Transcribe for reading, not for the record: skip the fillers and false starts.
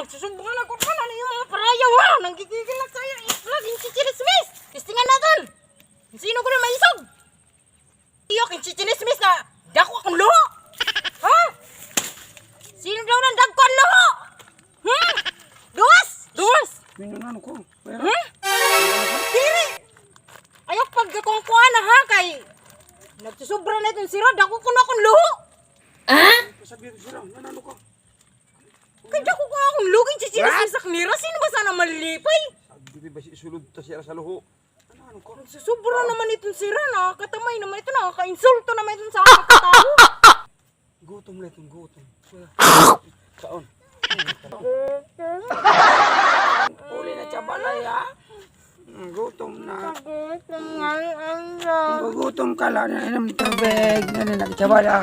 Nagsusumbungan ako ka na yung mga parayaw ha. Nanggigigil na sa'yo. Laging chichinismis. Testingan natin. Sino ko na maisog? Iyo, king chichinismis na dako akong luho. Ha? Sino daw nang dagko ang luho? Duwas? Duwas? Minungan ko. Diri. Ayaw pagkakongkuhan na ha kay nagsusubra na itong siro. Dako ko na akong luho. Sabi ko sila, nanano ko. Kaya dako ko akong luging chichinismis sa kanira. Sino ba sana malilipay? Sabi ba si sulod ta siya sa luho. Nanano ko. Nagsusubra naman itong sira. Nakakatamay naman ito. Nakaka-insulto naman itong sa aking katao. Gutom na itong gutom. Kaon. Uli na siya balay ha. Gutom na. Gutom ka lang. Inam tubig. Nagsiya balay.